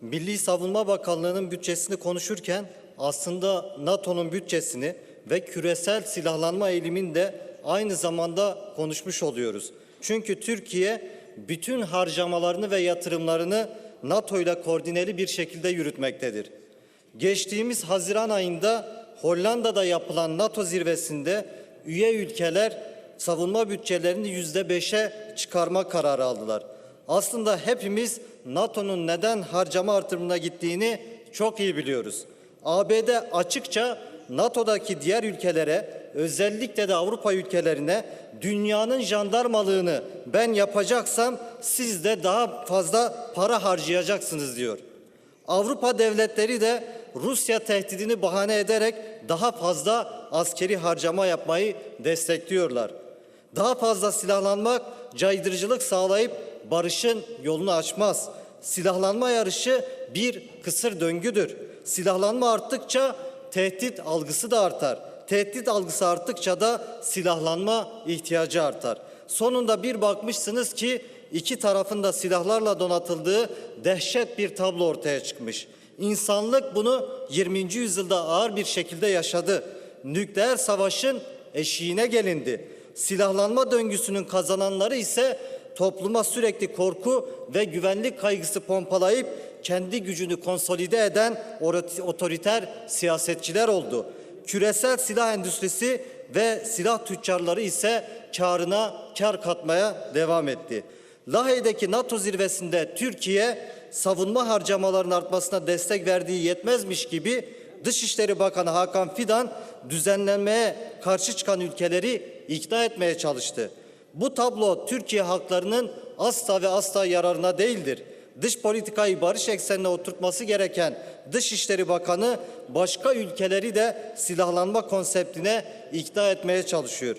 Milli Savunma Bakanlığı'nın bütçesini konuşurken aslında NATO'nun bütçesini ve küresel silahlanma eğilimini de aynı zamanda konuşmuş oluyoruz. Çünkü Türkiye bütün harcamalarını ve yatırımlarını NATO ile koordineli bir şekilde yürütmektedir. Geçtiğimiz Haziran ayında Hollanda'da yapılan NATO zirvesinde üye ülkeler savunma bütçelerini %5'e çıkarma kararı aldılar. Aslında hepimiz NATO'nun neden harcama artırımına gittiğini çok iyi biliyoruz. ABD açıkça NATO'daki diğer ülkelere, özellikle de Avrupa ülkelerine dünyanın jandarmalığını ben yapacaksam siz de daha fazla para harcayacaksınız diyor. Avrupa devletleri de Rusya tehdidini bahane ederek daha fazla askeri harcama yapmayı destekliyorlar. Daha fazla silahlanmak caydırıcılık sağlayıp barışın yolunu açmaz. Silahlanma yarışı bir kısır döngüdür. Silahlanma arttıkça tehdit algısı da artar. Tehdit algısı arttıkça da silahlanma ihtiyacı artar. Sonunda bir bakmışsınız ki iki tarafın da silahlarla donatıldığı dehşet bir tablo ortaya çıkmış. İnsanlık bunu 20. yüzyılda ağır bir şekilde yaşadı. Nükleer savaşın eşiğine gelindi. Silahlanma döngüsünün kazananları ise topluma sürekli korku ve güvenlik kaygısı pompalayıp kendi gücünü konsolide eden otoriter siyasetçiler oldu. Küresel silah endüstrisi ve silah tüccarları ise kârına kâr katmaya devam etti. Lahey'deki NATO zirvesinde Türkiye savunma harcamalarının artmasına destek verdiği yetmezmiş gibi Dışişleri Bakanı Hakan Fidan düzenlenmeye karşı çıkan ülkeleri ikna etmeye çalıştı. Bu tablo Türkiye halklarının asla ve asla yararına değildir. Dış politikayı barış eksenine oturtması gereken Dışişleri Bakanı başka ülkeleri de silahlanma konseptine ikna etmeye çalışıyor.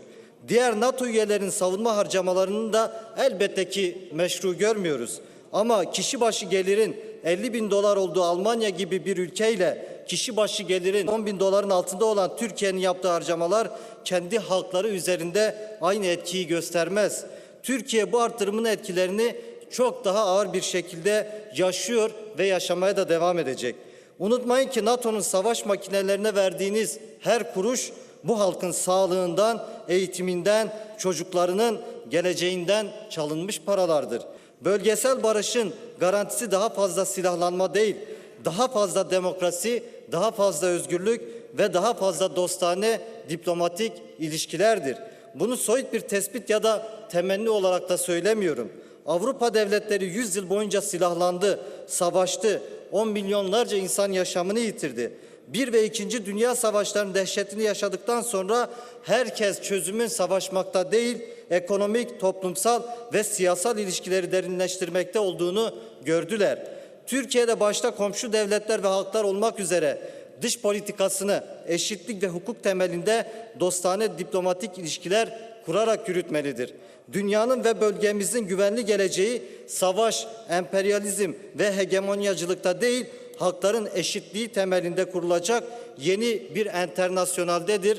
Diğer NATO üyelerinin savunma harcamalarını da elbette ki meşru görmüyoruz. Ama kişi başı gelirin 50 bin dolar olduğu Almanya gibi bir ülkeyle kişi başı gelirin 10 bin doların altında olan Türkiye'nin yaptığı harcamalar kendi halkları üzerinde aynı etkiyi göstermez. Türkiye bu artırımın etkilerini çok daha ağır bir şekilde yaşıyor ve yaşamaya da devam edecek. Unutmayın ki NATO'nun savaş makinelerine verdiğiniz her kuruş bu halkın sağlığından, eğitiminden, çocuklarının geleceğinden çalınmış paralardır. Bölgesel barışın garantisi daha fazla silahlanma değil, daha fazla demokrasi, daha fazla özgürlük ve daha fazla dostane diplomatik ilişkilerdir. Bunu soyut bir tespit ya da temenni olarak da söylemiyorum. Avrupa devletleri 100 yıl boyunca silahlandı, savaştı, 10 milyonlarca insan yaşamını yitirdi. 1 ve 2. Dünya Savaşları'nın dehşetini yaşadıktan sonra herkes çözümün savaşmakta değil, ekonomik, toplumsal ve siyasal ilişkileri derinleştirmekte olduğunu gördüler. Türkiye'de başta komşu devletler ve halklar olmak üzere dış politikasını eşitlik ve hukuk temelinde dostane diplomatik ilişkiler kurarak yürütmelidir. Dünyanın ve bölgemizin güvenli geleceği savaş, emperyalizm ve hegemonyacılıkta değil, halkların eşitliği temelinde kurulacak yeni bir enternasyonaldedir.